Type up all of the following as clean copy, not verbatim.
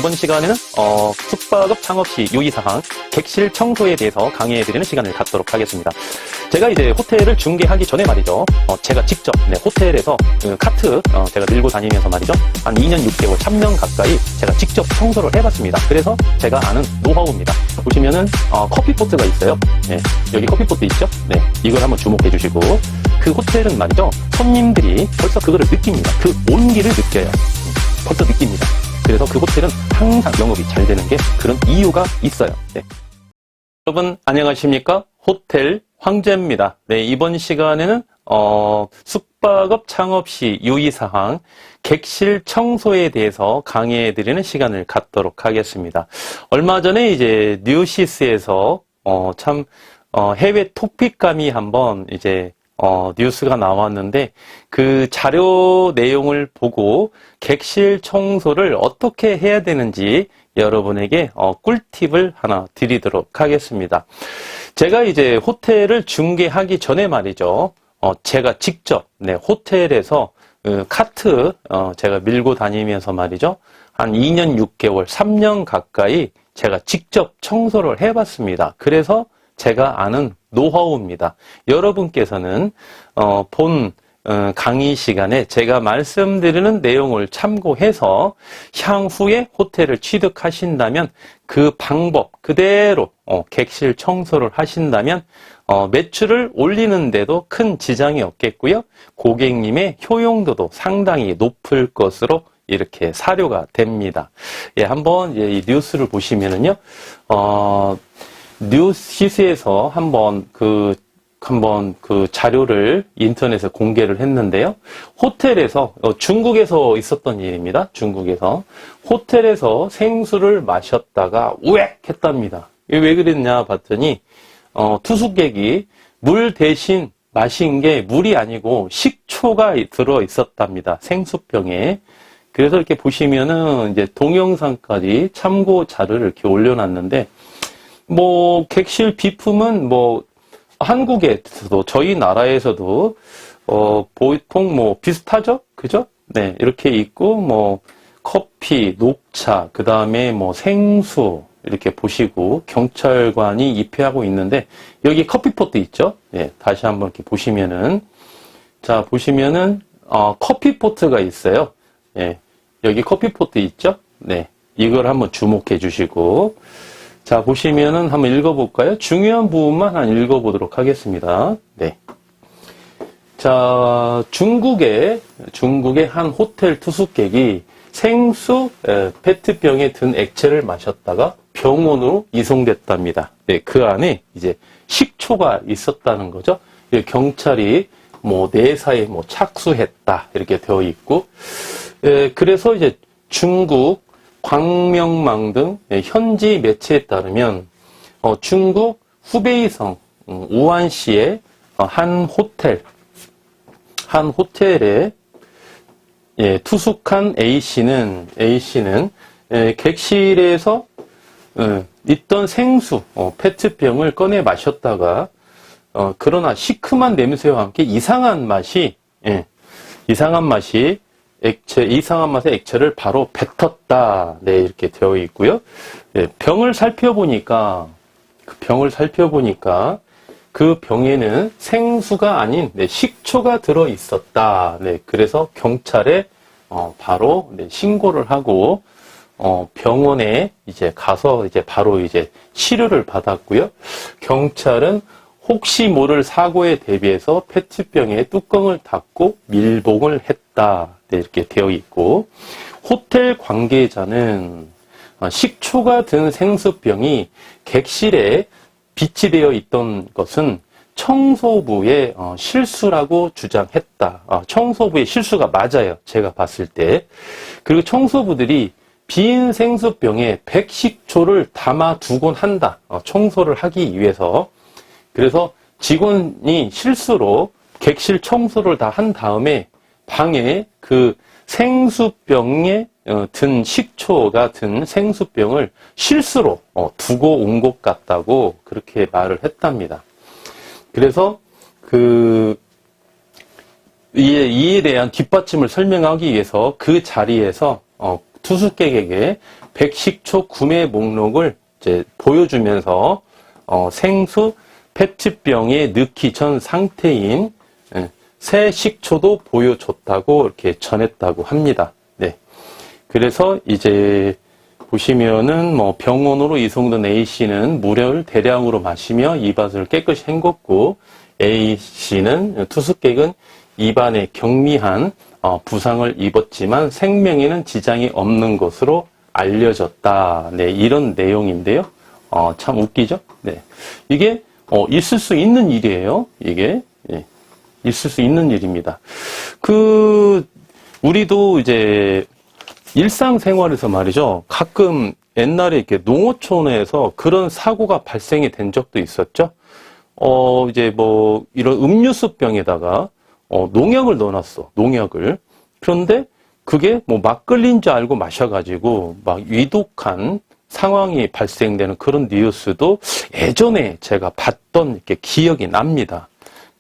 이번 시간에는 숙박업 창업시 유의사항 객실 청소에 대해서 강의해드리는 시간을 갖도록 하겠습니다. 제가 이제 호텔을 중개하기 전에 말이죠. 제가 직접 호텔에서 카트 제가 밀고 다니면서 말이죠. 한 2년 6개월, 3년 가까이 제가 직접 청소를 해봤습니다. 그래서 제가 아는 노하우입니다. 보시면은 커피포트가 있어요. 네, 여기 커피포트 있죠? 네, 이걸 한번 주목해 주시고, 그 호텔은 말이죠. 손님들이 벌써 그거를 느낍니다. 그 온기를 느껴요. 벌써 느낍니다. 그래서 그 호텔은 항상 영업이 잘 되는 게 그런 이유가 있어요. 네. 여러분 안녕하십니까? 호텔 황제입니다. 네, 이번 시간에는 숙박업 창업 시 유의사항 객실 청소에 대해서 강의해드리는 시간을 갖도록 하겠습니다. 얼마 전에 이제 뉴시스에서 해외 토픽감이 한번 이제 뉴스가 나왔는데, 그 자료 내용을 보고 객실 청소를 어떻게 해야 되는지 여러분에게 꿀팁을 하나 드리도록 하겠습니다. 제가 이제 호텔을 중개하기 전에 말이죠. 제가 직접 호텔에서 카트 제가 밀고 다니면서 말이죠. 한 2년 6개월, 3년 가까이 제가 직접 청소를 해봤습니다. 그래서 제가 아는 노하우입니다. 여러분께서는 본 강의 시간에 제가 말씀드리는 내용을 참고해서 향후에 호텔을 취득하신다면 그 방법 그대로 객실 청소를 하신다면 매출을 올리는데도 큰 지장이 없겠고요. 고객님의 효용도도 상당히 높을 것으로 이렇게 사료가 됩니다. 예, 한번 이 뉴스를 보시면은요. 뉴시스에서 한번 그 자료를 인터넷에 공개를 했는데요. 호텔에서, 중국에서 있었던 일입니다. 중국에서. 호텔에서 생수를 마셨다가 우엑! 했답니다. 왜 그랬냐 봤더니, 투숙객이 물 대신 마신 게 물이 아니고 식초가 들어 있었답니다. 생수병에. 그래서 이렇게 보시면은 이제 동영상까지 참고 자료를 이렇게 올려놨는데, 객실 비품은 한국에서도, 저희 나라에서도, 보통 비슷하죠? 그죠? 네, 이렇게 있고, 커피, 녹차, 그 다음에 생수, 이렇게 보시고, 경찰관이 입회하고 있는데, 여기 커피포트 있죠? 네, 다시 한번 이렇게 보시면은, 자, 보시면은, 커피포트가 있어요. 네, 여기 커피포트 있죠? 네, 이걸 한번 주목해 주시고, 자, 보시면은 한번 읽어볼까요? 중요한 부분만 한번 읽어보도록 하겠습니다. 네. 자, 중국의 한 호텔 투숙객이 생수 페트병에 든 액체를 마셨다가 병원으로 이송됐답니다. 네, 그 안에 이제 식초가 있었다는 거죠. 경찰이 내사에 착수했다 이렇게 되어 있고, 그래서 이제 중국 광명망 등 현지 매체에 따르면 중국 후베이성 우한시의 한 호텔에 투숙한 A씨는 객실에서 있던 생수 페트병을 꺼내 마셨다가 그러나 시큼한 냄새와 함께 이상한 맛의 액체를 바로 뱉었다. 네, 이렇게 되어 있고요. 네, 병을 살펴보니까 그 병에는 생수가 아닌 식초가 들어 있었다. 네, 그래서 경찰에 바로 신고를 하고 병원에 이제 가서 바로 치료를 받았고요. 경찰은 혹시 모를 사고에 대비해서 페트병의 뚜껑을 닫고 밀봉을 했다. 네, 이렇게 되어 있고, 호텔 관계자는 식초가 든 생수병이 객실에 비치되어 있던 것은 청소부의 실수라고 주장했다. 청소부의 실수가 맞아요. 제가 봤을 때. 그리고 청소부들이 빈 생수병에 백식초를 담아두곤 한다. 청소를 하기 위해서. 그래서 직원이 실수로 객실 청소를 다 한 다음에 방에 그 생수병에 든 식초가 든 생수병을 실수로 두고 온 것 같다고 그렇게 말을 했답니다. 그래서 이에 대한 뒷받침을 설명하기 위해서 그 자리에서 투숙객에게 백식초 구매 목록을 이제 보여주면서 생수 페트병에 넣기 전 상태인 새 식초도 보여줬다고 이렇게 전했다고 합니다. 네. 그래서 이제 보시면은 뭐 병원으로 이송된 A씨는 물을 대량으로 마시며 입안을 깨끗이 헹궜고 A씨는 투숙객은 입안에 경미한 부상을 입었지만 생명에는 지장이 없는 것으로 알려졌다. 네, 이런 내용인데요. 참 웃기죠? 네. 이게 있을 수 있는 일이에요. 이게 있을 수 있는 일입니다. 우리도 이제 일상생활에서 말이죠. 가끔 옛날에 이렇게 농어촌에서 그런 사고가 발생이 된 적도 있었죠. 이제 뭐 이런 음료수병에다가 농약을 넣어놨어. 농약을. 그런데 그게 뭐 막걸리인 줄 알고 마셔가지고 막 위독한 상황이 발생되는 그런 뉴스도 예전에 제가 봤던 이렇게 기억이 납니다.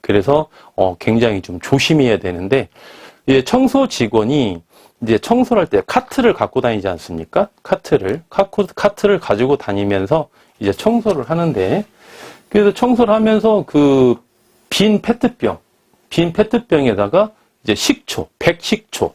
그래서 굉장히 좀 조심해야 되는데, 이제 청소 직원이 이제 청소를 할 때 카트를 갖고 다니지 않습니까? 카트를 가지고 다니면서 이제 청소를 하는데, 그래서 청소를 하면서 그 빈 페트병에다가 이제 식초, 백식초.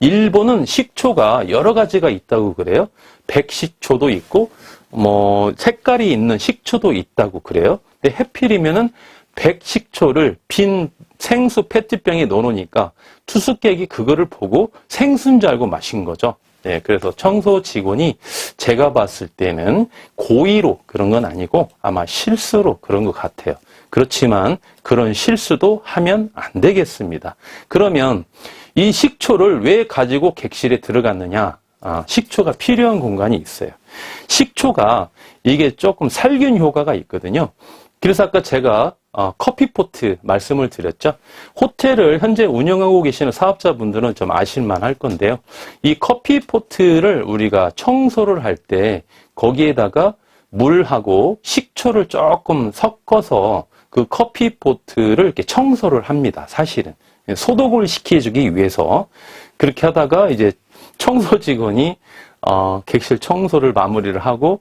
일본은 식초가 여러 가지가 있다고 그래요. 백식초도 있고, 뭐, 색깔이 있는 식초도 있다고 그래요. 근데 해필이면은 백식초를 빈 생수 페트병에 넣어놓으니까 투숙객이 그거를 보고 생수인 줄 알고 마신 거죠. 네, 그래서 청소 직원이 제가 봤을 때는 고의로 그런 건 아니고 아마 실수로 그런 것 같아요. 그렇지만 그런 실수도 하면 안 되겠습니다. 그러면 이 식초를 왜 가지고 객실에 들어갔느냐? 식초가 필요한 공간이 있어요. 식초가 이게 조금 살균 효과가 있거든요. 그래서 아까 제가 커피포트 말씀을 드렸죠. 호텔을 현재 운영하고 계시는 사업자분들은 좀 아실만 할 건데요. 이 커피포트를 우리가 청소를 할 때 거기에다가 물하고 식초를 조금 섞어서 그 커피포트를 이렇게 청소를 합니다. 사실은. 소독을 시켜주기 위해서. 그렇게 하다가 이제 청소 직원이 객실 청소를 마무리를 하고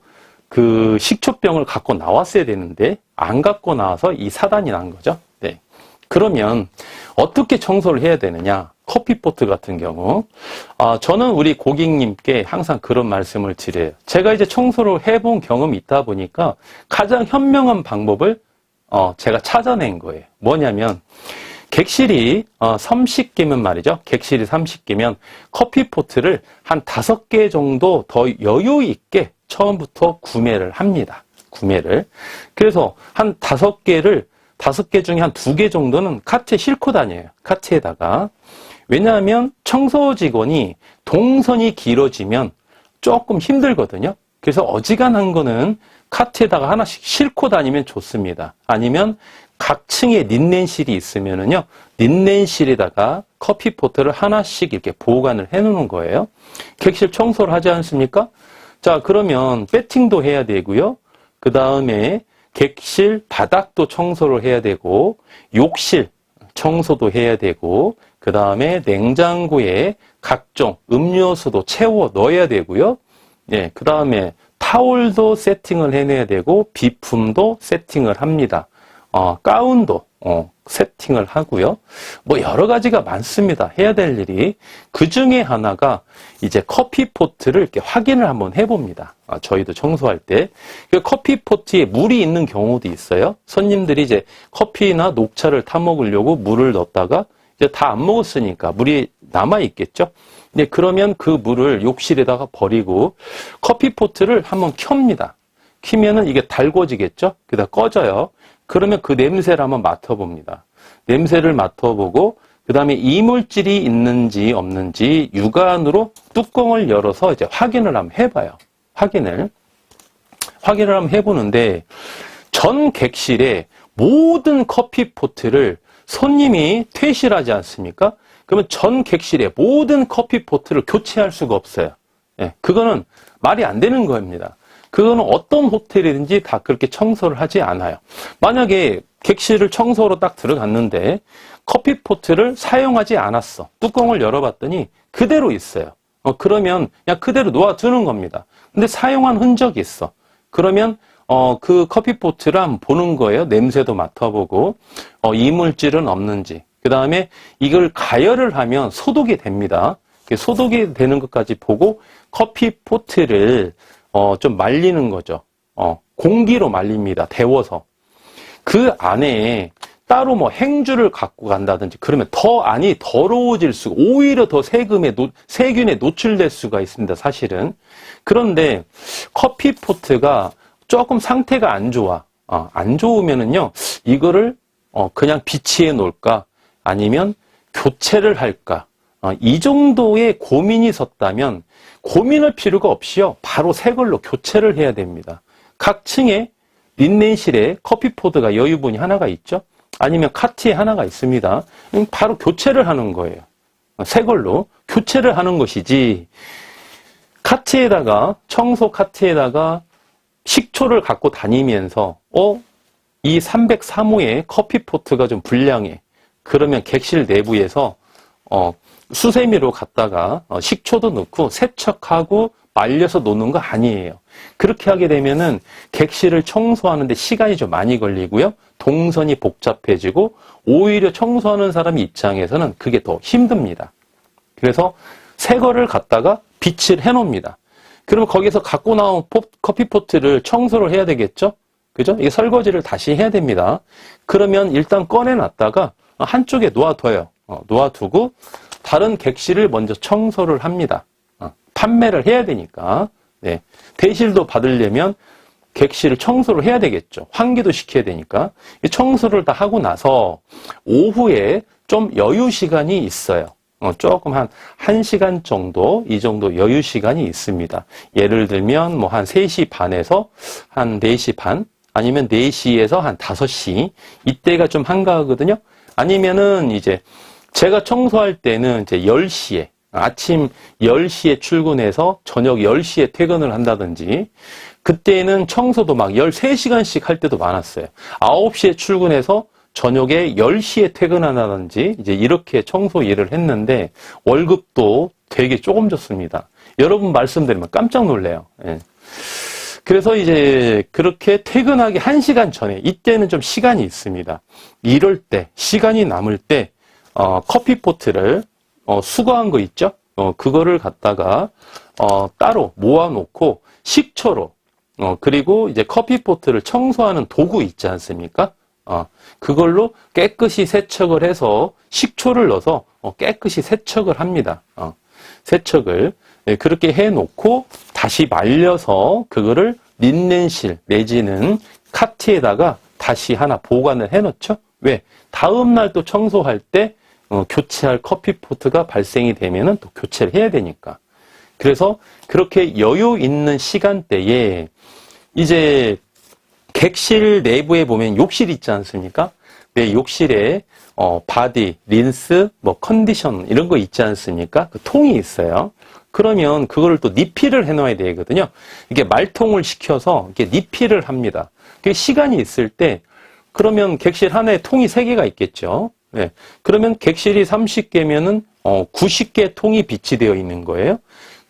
그 식초병을 갖고 나왔어야 되는데 안 갖고 나와서 이 사단이 난 거죠. 네. 그러면 어떻게 청소를 해야 되느냐? 커피포트 같은 경우 저는 우리 고객님께 항상 그런 말씀을 드려요. 제가 이제 청소를 해본 경험이 있다 보니까 가장 현명한 방법을 제가 찾아낸 거예요. 뭐냐면 객실이 30개면 말이죠. 객실이 30개면 커피포트를 한 5개 정도 더 여유 있게 처음부터 구매를 합니다. 구매를. 그래서 한 5개 중에 한 2개 정도는 카트에 싣고 다녀요. 카트에다가. 왜냐하면 청소 직원이 동선이 길어지면 조금 힘들거든요. 그래서 어지간한 거는 카트에다가 하나씩 싣고 다니면 좋습니다. 아니면 각 층에 린넨실이 있으면은요, 린넨실에다가 커피포트를 하나씩 이렇게 보관을 해 놓는 거예요. 객실 청소를 하지 않습니까? 자, 그러면 배팅도 해야 되고요. 그 다음에 객실 바닥도 청소를 해야 되고, 욕실 청소도 해야 되고, 그 다음에 냉장고에 각종 음료수도 채워 넣어야 되고요. 예, 그 다음에 타올도 세팅을 해내야 되고, 비품도 세팅을 합니다. 가운도 세팅을 하고요. 뭐 여러 가지가 많습니다. 해야 될 일이. 그 중에 하나가 이제 커피포트를 이렇게 확인을 한번 해봅니다. 저희도 청소할 때. 그 커피포트에 물이 있는 경우도 있어요. 손님들이 이제 커피나 녹차를 타 먹으려고 물을 넣었다가 이제 다 안 먹었으니까 물이 남아있겠죠. 근데 그러면 그 물을 욕실에다가 버리고 커피포트를 한번 켭니다. 키면은 이게 달궈지겠죠? 그다 꺼져요. 그러면 그 냄새를 한번 맡아봅니다. 냄새를 맡아보고 그 다음에 이물질이 있는지 없는지 육안으로 뚜껑을 열어서 이제 확인을 한번 해봐요. 확인을 한번 해보는데 전 객실에 모든 커피포트를 손님이 퇴실하지 않습니까? 그러면 전 객실에 모든 커피포트를 교체할 수가 없어요. 예, 그거는 말이 안 되는 겁니다. 그거는 어떤 호텔이든지 다 그렇게 청소를 하지 않아요. 만약에 객실을 청소로 딱 들어갔는데 커피포트를 사용하지 않았어. 뚜껑을 열어봤더니 그대로 있어요. 그러면 그냥 그대로 놓아두는 겁니다. 근데 사용한 흔적이 있어. 그러면 그 커피포트를 한번 보는 거예요. 냄새도 맡아보고 이물질은 없는지. 그 다음에 이걸 가열을 하면 소독이 됩니다. 소독이 되는 것까지 보고 커피포트를 좀 말리는 거죠. 공기로 말립니다. 데워서. 그 안에 따로 뭐 행주를 갖고 간다든지 그러면 더 안이 더러워질 수가, 오히려 더 세균에 노출될 수가 있습니다. 사실은. 그런데 커피포트가 조금 상태가 안 좋아. 안 좋으면은요, 이거를 그냥 비치해 놓을까? 아니면 교체를 할까? 이 정도의 고민이 있었다면 고민할 필요가 없이요, 바로 새 걸로 교체를 해야 됩니다. 각 층에 린넨실에 커피포트가 여유분이 하나가 있죠? 아니면 카트에 하나가 있습니다. 바로 교체를 하는 거예요. 새 걸로 교체를 하는 것이지, 카트에다가, 청소 카트에다가 식초를 갖고 다니면서 이 303호의 커피포트가 좀 불량해. 그러면 객실 내부에서 수세미로 갖다가 식초도 넣고 세척하고 말려서 놓는 거 아니에요. 그렇게 하게 되면은 객실을 청소하는데 시간이 좀 많이 걸리고요. 동선이 복잡해지고 오히려 청소하는 사람 입장에서는 그게 더 힘듭니다. 그래서 새 거를 갖다가 빛을 해놓습니다. 그러면 거기서 갖고 나온 커피포트를 청소를 해야 되겠죠? 그죠? 이게 설거지를 다시 해야 됩니다. 그러면 일단 꺼내놨다가 한쪽에 놓아둬요. 놓아두고 다른 객실을 먼저 청소를 합니다. 판매를 해야 되니까. 네. 대실도 받으려면 객실을 청소를 해야 되겠죠. 환기도 시켜야 되니까. 청소를 다 하고 나서 오후에 좀 여유 시간이 있어요. 조금 한 1시간 정도, 이 정도 여유 시간이 있습니다. 예를 들면 뭐 한 3시 반에서 한 4시 반, 아니면 4시에서 한 5시, 이때가 좀 한가하거든요. 아니면은 이제 제가 청소할 때는 이제 10시에, 아침 10시에 출근해서 저녁 10시에 퇴근을 한다든지, 그때는 청소도 막 13시간씩 할 때도 많았어요. 9시에 출근해서 저녁에 10시에 퇴근한다든지, 이제 이렇게 청소 일을 했는데, 월급도 되게 조금 줬습니다. 여러분 말씀드리면 깜짝 놀래요. 예. 그래서 이제 그렇게 퇴근하기 1시간 전에, 이때는 좀 시간이 있습니다. 이럴 때, 시간이 남을 때, 커피포트를, 수거한 거 있죠? 그거를 갖다가, 따로 모아놓고, 식초로, 그리고 이제 커피포트를 청소하는 도구 있지 않습니까? 그걸로 깨끗이 세척을 해서 식초를 넣어서 깨끗이 세척을 합니다. 세척을. 네, 그렇게 해놓고 다시 말려서 그거를 린넨실 내지는 카트에다가 다시 하나 보관을 해놓죠. 왜? 다음날 또 청소할 때 교체할 커피포트가 발생이 되면은 또 교체를 해야 되니까. 그래서 그렇게 여유 있는 시간대에 이제 객실 내부에 보면 욕실 있지 않습니까? 네, 욕실에 바디, 린스, 뭐 컨디션 이런 거 있지 않습니까? 그 통이 있어요. 그러면 그거를 또 리필을 해놔야 되거든요. 이게 말통을 시켜서 이렇게 리필을 합니다. 그 시간이 있을 때 그러면 객실 하나에 통이 3개가 있겠죠. 네. 그러면 객실이 30개면은 90개 통이 비치되어 있는 거예요.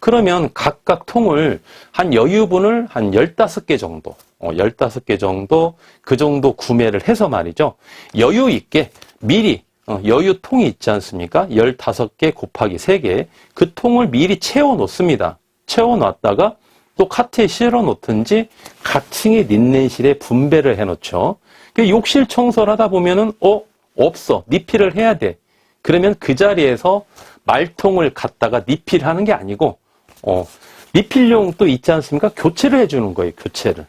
그러면 각각 통을 한 여유분을 한 15개 정도, 15개 정도, 그 정도 구매를 해서 말이죠. 여유 있게 미리, 여유통이 있지 않습니까? 15개 곱하기 3개. 그 통을 미리 채워 놓습니다. 채워 놨다가 또 카트에 실어 놓든지 각 층의 린넨실에 분배를 해 놓죠. 욕실 청소를 하다 보면은, 없어. 리필을 해야 돼. 그러면 그 자리에서 말통을 갖다가 리필하는 게 아니고, 리필용 또 있지 않습니까? 교체를 해주는 거예요, 교체를.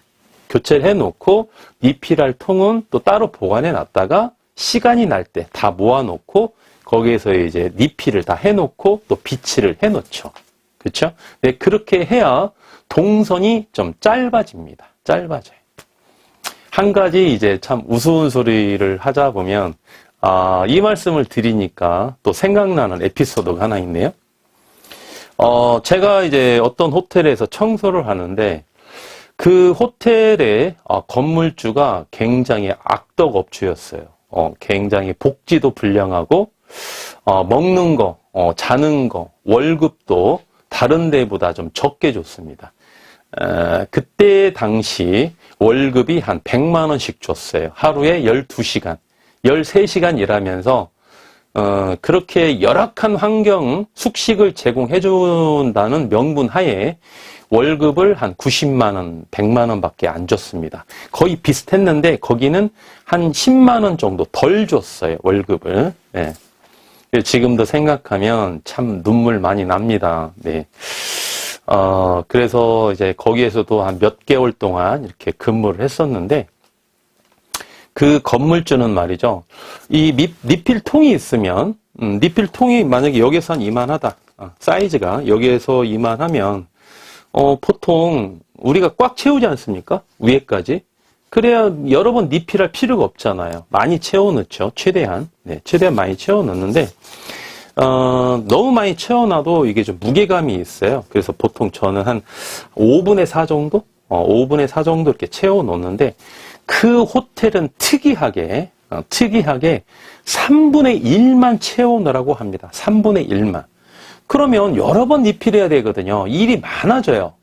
교체를 해놓고, 리필할 통은 또 따로 보관해 놨다가, 시간이 날 때 다 모아놓고, 거기에서 이제 리필을 다 해놓고, 또 비치를 해놓죠. 그렇죠? 네, 그렇게 해야 동선이 좀 짧아집니다. 짧아져요. 한 가지 이제 참 우스운 소리를 하자 보면, 이 말씀을 드리니까 또 생각나는 에피소드가 하나 있네요. 제가 이제 어떤 호텔에서 청소를 하는데, 그 호텔의 건물주가 굉장히 악덕업주였어요. 굉장히 복지도 불량하고, 먹는 거, 자는 거, 월급도 다른 데보다 좀 적게 줬습니다. 그때 당시 월급이 한 100만 원씩 줬어요. 하루에 12시간, 13시간 일하면서 그렇게 열악한 환경, 숙식을 제공해 준다는 명분 하에 월급을 한 90만 원, 100만 원밖에 안 줬습니다. 거의 비슷했는데 거기는 한 10만 원 정도 덜 줬어요, 월급을. 네. 지금도 생각하면 참 눈물 많이 납니다. 네. 그래서 이제 거기에서도 한 몇 개월 동안 이렇게 근무를 했었는데, 그 건물주는 말이죠. 이 리필통이 있으면, 리필통이 만약에 여기서 한 이만하다. 사이즈가 여기에서 이만하면, 보통 우리가 꽉 채우지 않습니까? 위에까지. 그래야 여러 번 리필할 필요가 없잖아요. 많이 채워넣죠. 최대한. 네, 최대한 많이 채워넣는데, 너무 많이 채워놔도 이게 좀 무게감이 있어요. 그래서 보통 저는 한 5분의 4 정도? 5분의 4 정도 이렇게 채워놓는데, 그 호텔은 특이하게 3분의 1만 채워넣으라고 합니다. 3분의 1만. 그러면 여러 번 리필해야 되거든요. 일이 많아져요.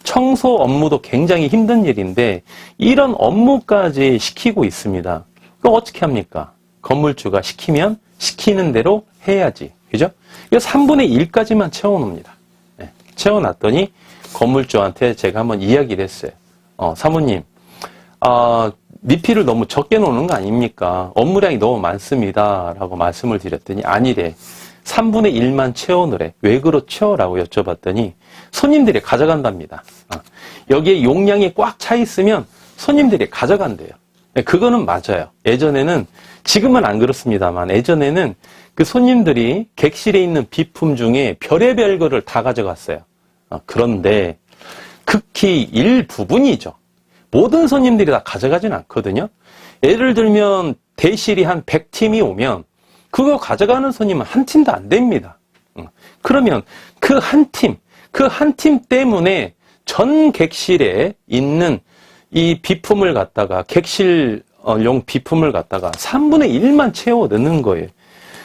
청소 업무도 굉장히 힘든 일인데 이런 업무까지 시키고 있습니다. 그럼 어떻게 합니까? 건물주가 시키면 시키는 대로 해야지. 그죠? 이거 3분의 1까지만 채워놓습니다. 네, 채워놨더니 건물주한테 제가 한번 이야기를 했어요. 사모님, 리필을 너무 적게 놓는 거 아닙니까? 업무량이 너무 많습니다. 라고 말씀을 드렸더니 아니래. 3분의 1만 채워넣으래. 왜 그렇죠? 라고 여쭤봤더니 손님들이 가져간답니다. 여기에 용량이 꽉 차 있으면 손님들이 가져간대요. 그거는 맞아요. 예전에는, 지금은 안 그렇습니다만 예전에는 그 손님들이 객실에 있는 비품 중에 별의별 거를 다 가져갔어요. 그런데 극히 일부분이죠. 모든 손님들이 다 가져가진 않거든요. 예를 들면 대실이 한 100팀이 오면 그거 가져가는 손님은 한 팀도 안 됩니다. 그러면 그 한 팀 때문에 전 객실에 있는 이 비품을 갖다가, 객실용 비품을 갖다가 3분의 1만 채워 넣는 거예요.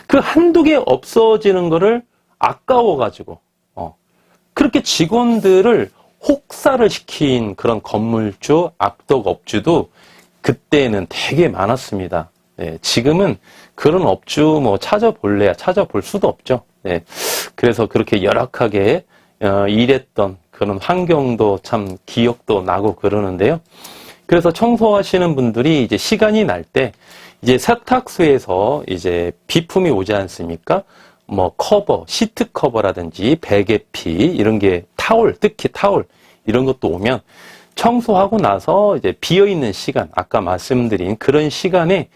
그 한두 개 없어지는 거를 아까워가지고, 그렇게 직원들을 혹사를 시킨 그런 건물주, 악덕업주도 그때는 되게 많았습니다. 네, 지금은 그런 업주 뭐 찾아볼래야 찾아볼 수도 없죠. 네, 그래서 그렇게 열악하게 일했던 그런 환경도 참 기억도 나고 그러는데요. 그래서 청소하시는 분들이 이제 시간이 날 때 이제 세탁소에서 이제 비품이 오지 않습니까? 뭐 커버, 시트 커버라든지 베개피 이런 게 타올, 특히 타올 이런 것도 오면 청소하고 나서 이제 비어있는 시간, 아까 말씀드린 그런 시간에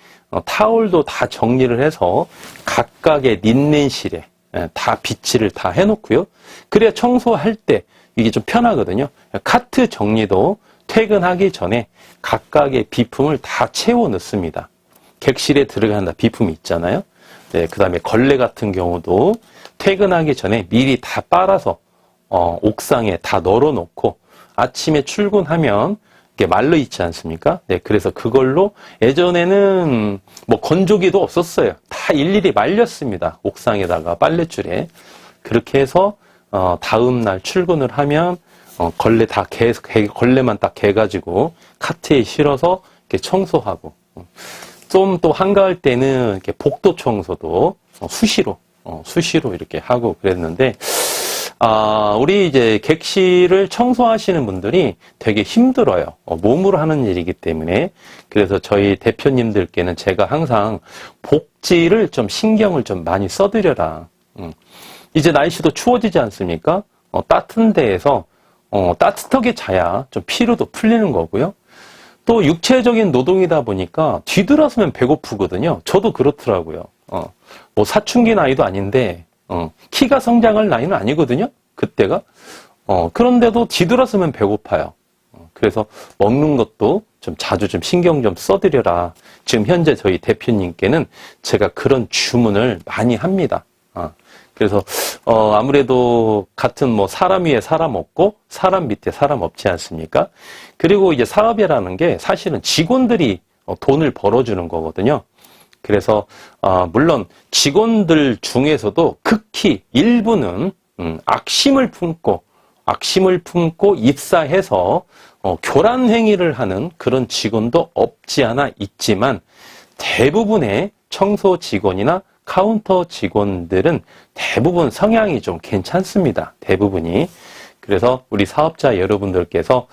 타올도 다 정리를 해서 각각의 린넨실에 다 비치를 다 해놓고요. 그래야 청소할 때 이게 좀 편하거든요. 카트 정리도 퇴근하기 전에 각각의 비품을 다 채워 넣습니다. 객실에 들어간다 비품이 있잖아요. 네, 그 다음에 걸레 같은 경우도 퇴근하기 전에 미리 다 빨아서 옥상에 다 널어놓고 아침에 출근하면 이게 말려 있지 않습니까? 네, 그래서 그걸로 예전에는 뭐 건조기도 없었어요. 다 일일이 말렸습니다. 옥상에다가 빨랫줄에. 그렇게 해서 다음 날 출근을 하면 걸레 다 걸레만 딱 개가지고 카트에 실어서 이렇게 청소하고, 좀 또 한가할 때는 이렇게 복도 청소도 수시로 이렇게 하고 그랬는데, 우리 이제 객실을 청소하시는 분들이 되게 힘들어요. 몸으로 하는 일이기 때문에. 그래서 저희 대표님들께는 제가 항상 복지를 좀 신경을 좀 많이 써드려라. 이제 날씨도 추워지지 않습니까? 따뜻한 데에서 따뜻하게 자야 좀 피로도 풀리는 거고요. 또 육체적인 노동이다 보니까 뒤돌아서면 배고프거든요. 저도 그렇더라고요. 뭐 사춘기 나이도 아닌데 키가 성장할 나이는 아니거든요. 그때가. 그런데도 뒤돌아서면 배고파요. 그래서 먹는 것도 좀 자주 좀 신경 좀 써드려라. 지금 현재 저희 대표님께는 제가 그런 주문을 많이 합니다. 그래서 아무래도 같은 뭐 사람 위에 사람 없고 사람 밑에 사람 없지 않습니까? 그리고 이제 사업이라는 게 사실은 직원들이 돈을 벌어주는 거거든요. 그래서 물론 직원들 중에서도 극히 일부는 악심을 품고 입사해서 교란 행위를 하는 그런 직원도 없지 않아 있지만 대부분의 청소 직원이나 카운터 직원들은 대부분 성향이 좀 괜찮습니다. 대부분이. 그래서 우리 사업자 여러분들께서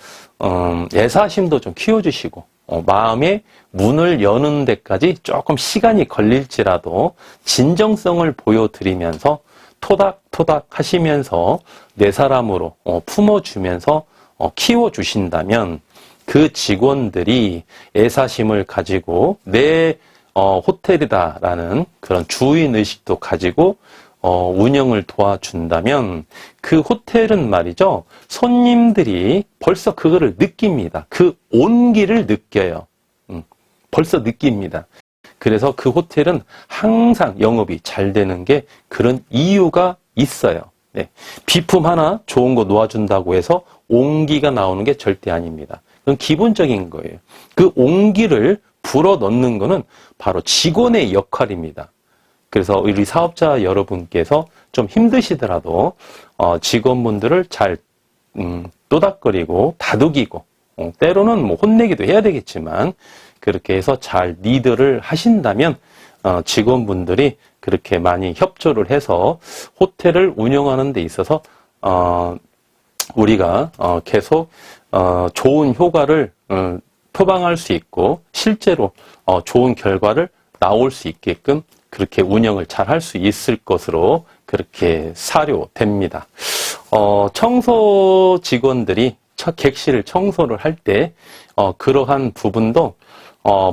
애사심도 좀 키워주시고 마음의 문을 여는 데까지 조금 시간이 걸릴지라도 진정성을 보여드리면서 토닥토닥 하시면서 내 사람으로 품어주면서 키워주신다면 그 직원들이 애사심을 가지고 내 호텔이다라는 그런 주인의식도 가지고 운영을 도와준다면 그 호텔은 말이죠. 손님들이 벌써 그거를 느낍니다. 그 온기를 느껴요. 벌써 느낍니다. 그래서 그 호텔은 항상 영업이 잘 되는 게 그런 이유가 있어요. 네. 비품 하나 좋은 거 놓아준다고 해서 온기가 나오는 게 절대 아닙니다. 그건 기본적인 거예요. 그 온기를 불어넣는 거는 바로 직원의 역할입니다. 그래서 우리 사업자 여러분께서 좀 힘드시더라도 직원분들을 잘 또닥거리고 다독이고 때로는 뭐 혼내기도 해야 되겠지만 그렇게 해서 잘 리드를 하신다면 직원분들이 그렇게 많이 협조를 해서 호텔을 운영하는 데 있어서 우리가 계속 좋은 효과를 표방할 수 있고 실제로 좋은 결과를 나올 수 있게끔 그렇게 운영을 잘 할 수 있을 것으로 그렇게 사료됩니다. 청소 직원들이 객실을 청소를 할 때 그러한 부분도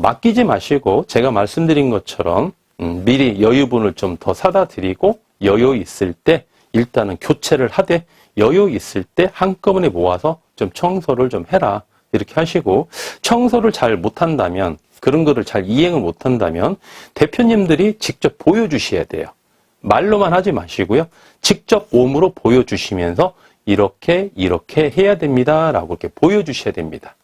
맡기지 마시고 제가 말씀드린 것처럼 미리 여유분을 좀 더 사다 드리고 여유 있을 때 일단은 교체를 하되 여유 있을 때 한꺼번에 모아서 좀 청소를 좀 해라 이렇게 하시고 청소를 잘 못한다면 그런 거를 잘 이행을 못한다면 대표님들이 직접 보여주셔야 돼요. 말로만 하지 마시고요. 직접 몸으로 보여주시면서 이렇게 해야 됩니다라고 이렇게 보여주셔야 됩니다.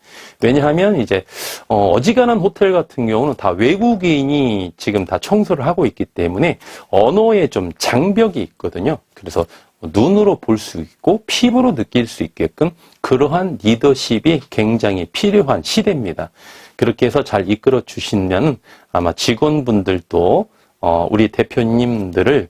왜냐하면 이제 어지간한 호텔 같은 경우는 다 외국인이 지금 다 청소를 하고 있기 때문에 언어에 좀 장벽이 있거든요. 그래서 눈으로 볼 수 있고 피부로 느낄 수 있게끔 그러한 리더십이 굉장히 필요한 시대입니다. 그렇게 해서 잘 이끌어 주시면 아마 직원분들도 우리 대표님들을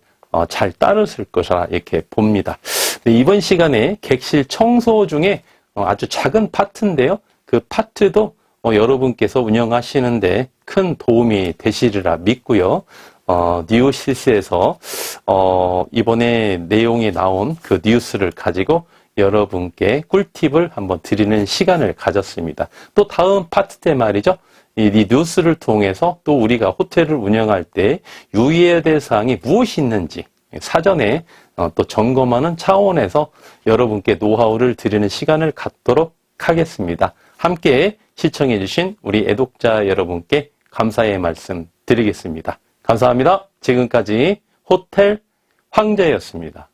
잘 따르실 것이라 이렇게 봅니다. 이번 시간에 객실 청소 중에 아주 작은 파트인데요. 그 파트도 여러분께서 운영하시는데 큰 도움이 되시리라 믿고요. 뉴시스에서 이번에 내용이 나온 그 뉴스를 가지고 여러분께 꿀팁을 한번 드리는 시간을 가졌습니다. 또 다음 파트 때 말이죠. 이 뉴스를 통해서 또 우리가 호텔을 운영할 때 유의해야 될 사항이 무엇이 있는지 사전에 또 점검하는 차원에서 여러분께 노하우를 드리는 시간을 갖도록 하겠습니다. 함께 시청해 주신 우리 애독자 여러분께 감사의 말씀 드리겠습니다. 감사합니다. 지금까지 호텔 황제였습니다.